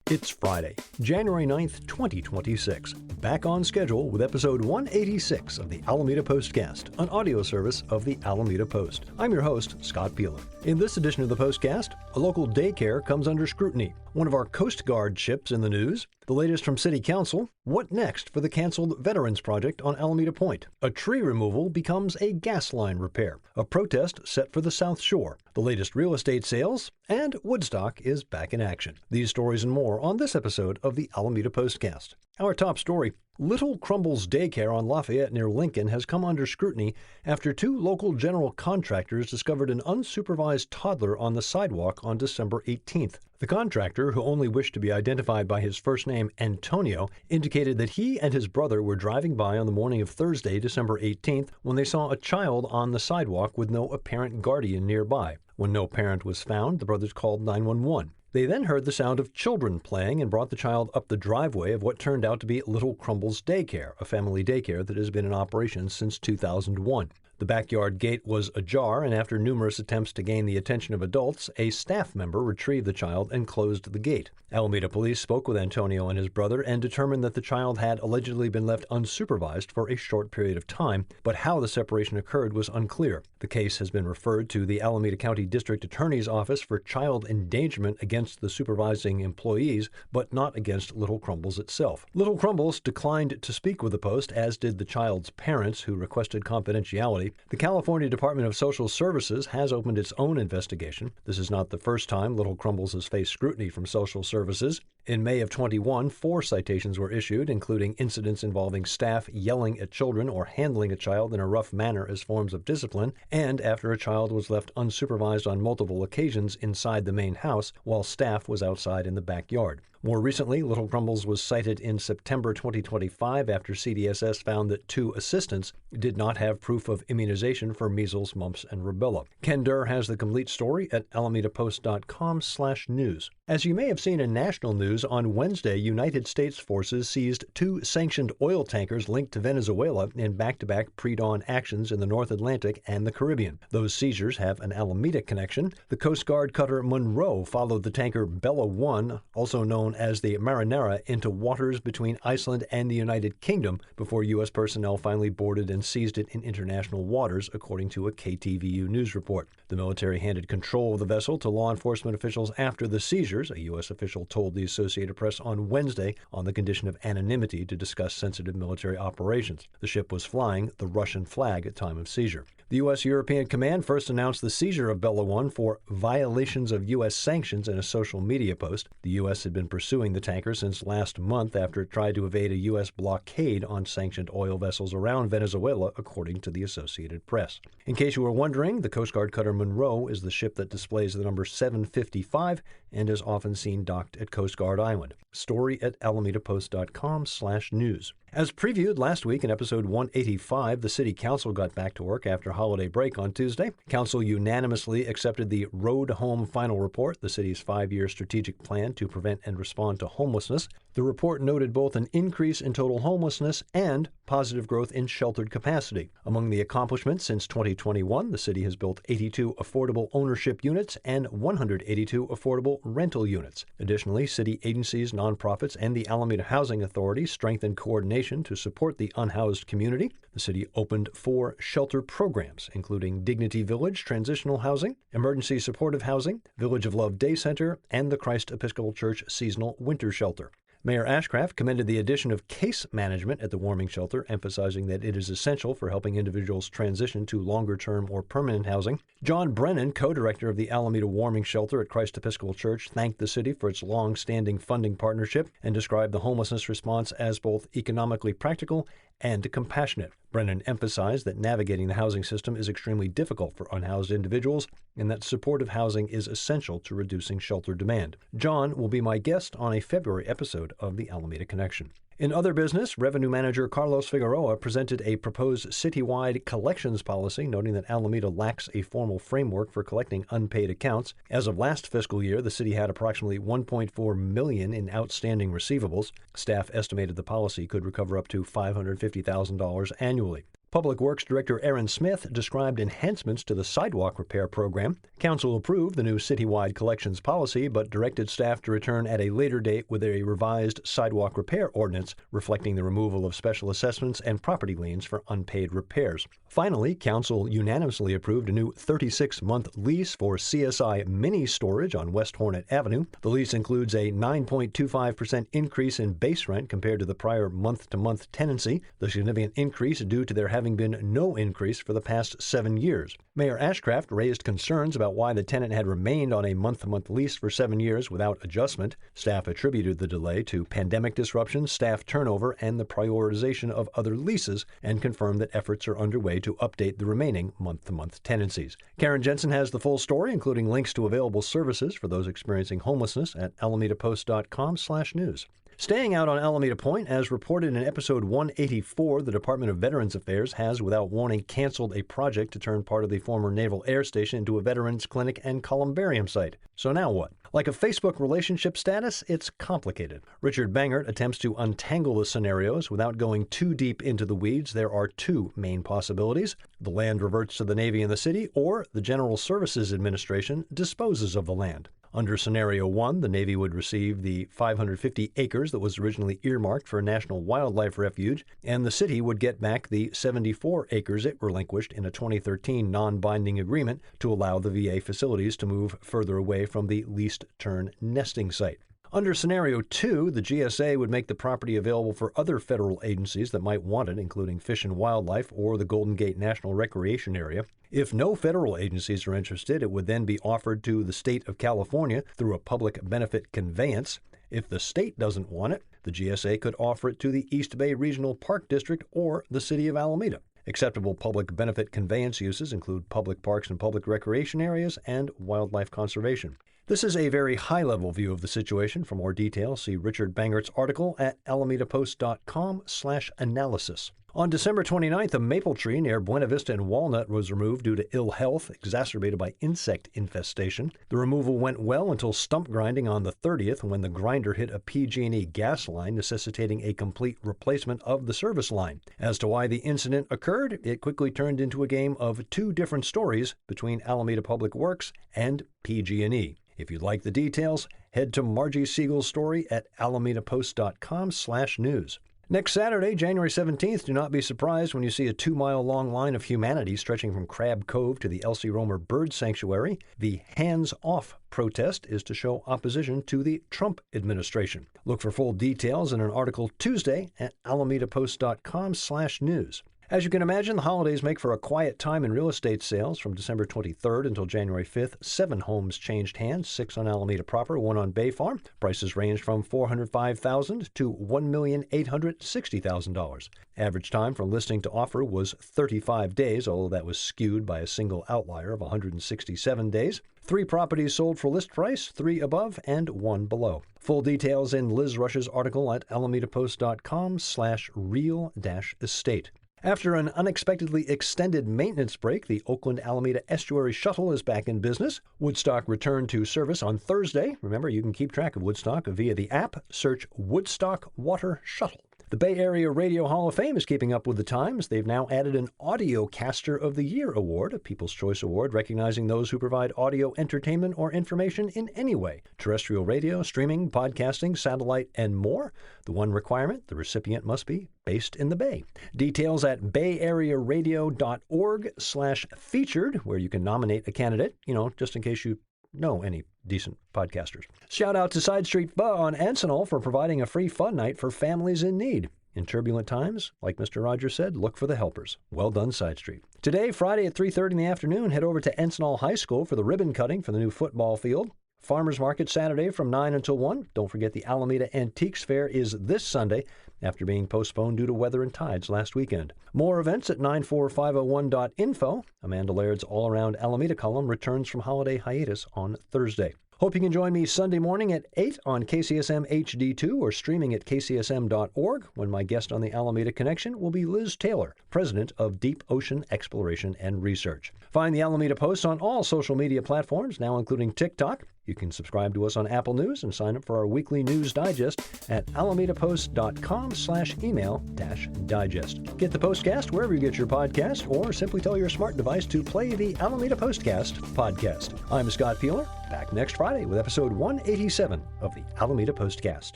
It's Friday, January 9th, 2026. Back on schedule with episode 186 of the Alameda Postcast, an audio service of the Alameda Post. I'm your host, Scott Peeler. In this edition of the Postcast, a local daycare comes under scrutiny, one of our Coast Guard ships in the news, the latest from City Council, what next for the canceled Veterans Project on Alameda Point, a tree removal becomes a gas line repair, a protest set for the South Shore, the latest real estate sales, and Woodstock is back in action. These stories and more on this episode of the Alameda Postcast. Our top story, Little Crumbles Daycare on Lafayette near Lincoln has come under scrutiny after two local general contractors discovered an unsupervised toddler on the sidewalk on December 18th. The contractor, who only wished to be identified by his first name, Antonio, indicated that he and his brother were driving by on the morning of Thursday, December 18th, when they saw a child on the sidewalk with no apparent guardian nearby. When no parent was found, the brothers called 911. They then heard the sound of children playing and brought the child up the driveway of what turned out to be Little Crumbles Daycare, a family daycare that has been in operation since 2001. The backyard gate was ajar, and after numerous attempts to gain the attention of adults, a staff member retrieved the child and closed the gate. Alameda police spoke with Antonio and his brother and determined that the child had allegedly been left unsupervised for a short period of time, but how the separation occurred was unclear. The case has been referred to the Alameda County District Attorney's Office for child endangerment against the supervising employees, but not against Little Crumbles itself. Little Crumbles declined to speak with the Post, as did the child's parents, who requested confidentiality. The California Department of Social Services has opened its own investigation. This is not the first time Little Crumbles has faced scrutiny from social services. In May of 21, 4 citations were issued, including incidents involving staff yelling at children or handling a child in a rough manner as forms of discipline, and after a child was left unsupervised on multiple occasions inside the main house while staff was outside in the backyard. More recently, Little Crumbles was cited in September 2025 after CDSS found that 2 assistants did not have proof of immunization for measles, mumps, and rubella. Ken Durr has the complete story at alamedapost.com/news. As you may have seen in national news, on Wednesday, United States forces seized 2 sanctioned oil tankers linked to Venezuela in back-to-back pre-dawn actions in the North Atlantic and the Caribbean. Those seizures have an Alameda connection. The Coast Guard cutter Monroe followed the tanker Bella 1, also known as the Marinera, into waters between Iceland and the United Kingdom before U.S. personnel finally boarded and seized it in international waters, according to a KTVU news report. The military handed control of the vessel to law enforcement officials after the seizures, a U.S. official told the Associated Press on Wednesday, on the condition of anonymity to discuss sensitive military operations. The ship was flying the Russian flag at time of seizure. The U.S. European Command first announced the seizure of Bella 1 for violations of U.S. sanctions in a social media post. The U.S. had been pursuing the tanker since last month after it tried to evade a U.S. blockade on sanctioned oil vessels around Venezuela, according to the Associated Press. In case you were wondering, the Coast Guard cutter Monroe is the ship that displays the number 755 and is often seen docked at Coast Guard Island. Story at alamedapost.com/news. As previewed last week in episode 185, the City Council got back to work after holiday break on Tuesday. Council unanimously accepted the Road Home Final Report, the city's 5-year strategic plan to prevent and respond to homelessness. The report noted both an increase in total homelessness and positive growth in sheltered capacity. Among the accomplishments since 2021, the city has built 82 affordable ownership units and 182 affordable rental units. Additionally, city agencies, nonprofits, and the Alameda Housing Authority strengthened coordination to support the unhoused community. The city opened 4 shelter programs, including Dignity Village Transitional Housing, Emergency Supportive Housing, Village of Love Day Center, and the Christ Episcopal Church Seasonal Winter Shelter. Mayor Ashcraft commended the addition of case management at the warming shelter, emphasizing that it is essential for helping individuals transition to longer-term or permanent housing. John Brennan, co-director of the Alameda Warming Shelter at Christ Episcopal Church, thanked the city for its long-standing funding partnership and described the homelessness response as both economically practical and compassionate. Brennan emphasized that navigating the housing system is extremely difficult for unhoused individuals and that supportive housing is essential to reducing shelter demand. John will be my guest on a February episode of the Alameda Connection. In other business, Revenue Manager Carlos Figueroa presented a proposed citywide collections policy, noting that Alameda lacks a formal framework for collecting unpaid accounts. As of last fiscal year, the city had approximately $1.4 million in outstanding receivables. Staff estimated the policy could recover up to $550,000 annually. Public Works Director Aaron Smith described enhancements to the sidewalk repair program. Council approved the new citywide collections policy, but directed staff to return at a later date with a revised sidewalk repair ordinance reflecting the removal of special assessments and property liens for unpaid repairs. Finally, Council unanimously approved a new 36-month lease for CSI Mini Storage on West Hornet Avenue. The lease includes a 9.25% increase in base rent compared to the prior month-to-month tenancy, the significant increase due to there having been no increase for the past 7 years. Mayor Ashcraft raised concerns about why the tenant had remained on a month-to-month lease for 7 years without adjustment. Staff attributed the delay to pandemic disruptions, staff turnover, and the prioritization of other leases, and confirmed that efforts are underway to update the remaining month-to-month tenancies. Karen Jensen has the full story, including links to available services for those experiencing homelessness at alamedapost.com/news. Staying out on Alameda Point, as reported in episode 184, the Department of Veterans Affairs has, without warning, canceled a project to turn part of the former Naval Air Station into a veterans clinic and columbarium site. So now what? Like a Facebook relationship status, it's complicated. Richard Bangert attempts to untangle the scenarios without going too deep into the weeds. There are two main possibilities. The land reverts to the Navy and the city, or the General Services Administration disposes of the land. Under Scenario 1, the Navy would receive the 550 acres that was originally earmarked for a national wildlife refuge, and the city would get back the 74 acres it relinquished in a 2013 non-binding agreement to allow the VA facilities to move further away from the least turn nesting site. Under Scenario 2, the GSA would make the property available for other federal agencies that might want it, including Fish and Wildlife or the Golden Gate National Recreation Area. If no federal agencies are interested, it would then be offered to the state of California through a public benefit conveyance. If the state doesn't want it, the GSA could offer it to the East Bay Regional Park District or the city of Alameda. Acceptable public benefit conveyance uses include public parks and public recreation areas and wildlife conservation. This is a very high-level view of the situation. For more details, see Richard Bangert's article at alamedapost.com/analysis. On December 29th, a maple tree near Buena Vista and Walnut was removed due to ill health exacerbated by insect infestation. The removal went well until stump grinding on the 30th, when the grinder hit a PG&E gas line, necessitating a complete replacement of the service line. As to why the incident occurred, it quickly turned into a game of two different stories between Alameda Public Works and PG&E. If you'd like the details, head to Margie Siegel's story at alamedapost.com/news. Next Saturday, January 17th, do not be surprised when you see a 2-mile-long line of humanity stretching from Crab Cove to the Elsie Romer Bird Sanctuary. The Hands Off protest is to show opposition to the Trump administration. Look for full details in an article Tuesday at alamedapost.com/news. As you can imagine, the holidays make for a quiet time in real estate sales. From December 23rd until January 5th, 7 homes changed hands, 6 on Alameda proper, 1 on Bay Farm. Prices range from $405,000 to $1,860,000. Average time from listing to offer was 35 days, although that was skewed by a single outlier of 167 days. 3 properties sold for list price, 3 above and 1 below. Full details in Liz Rush's article at alamedapost.com/real-estate. After an unexpectedly extended maintenance break, the Oakland-Alameda Estuary Shuttle is back in business. Woodstock returned to service on Thursday. Remember, you can keep track of Woodstock via the app. Search Woodstock Water Shuttle. The Bay Area Radio Hall of Fame is keeping up with the times. They've now added an Audiocaster of the Year award, a People's Choice Award recognizing those who provide audio entertainment or information in any way: terrestrial radio, streaming, podcasting, satellite, and more. The one requirement: the recipient must be based in the Bay. Details at bayarearadio.org/featured, where you can nominate a candidate, just in case you know any decent podcasters. Shout out to Side Street Pho on Encinal for providing a free fun night for families in need. In turbulent times, like Mr. Rogers said, look for the helpers. Well done, Side Street. Today, Friday at 3:30 in the afternoon, head over to Encinal High School for the ribbon cutting for the new football field. Farmers Market Saturday from 9 until 1. Don't forget the Alameda Antiques Fair is this Sunday after being postponed due to weather and tides last weekend. More events at 94501.info. Amanda Laird's all-around Alameda column returns from holiday hiatus on Thursday. Hope you can join me Sunday morning at 8 on KCSM HD2 or streaming at kcsm.org, when my guest on the Alameda Connection will be Liz Taylor, president of Deep Ocean Exploration and Research. Find the Alameda Post on all social media platforms, now including TikTok. You can subscribe to us on Apple News and sign up for our weekly news digest at alamedapost.com/email-digest. Get the Postcast wherever you get your podcast, or simply tell your smart device to play the Alameda Postcast podcast. I'm Scott Peeler, back next Friday with episode 187 of the Alameda Postcast.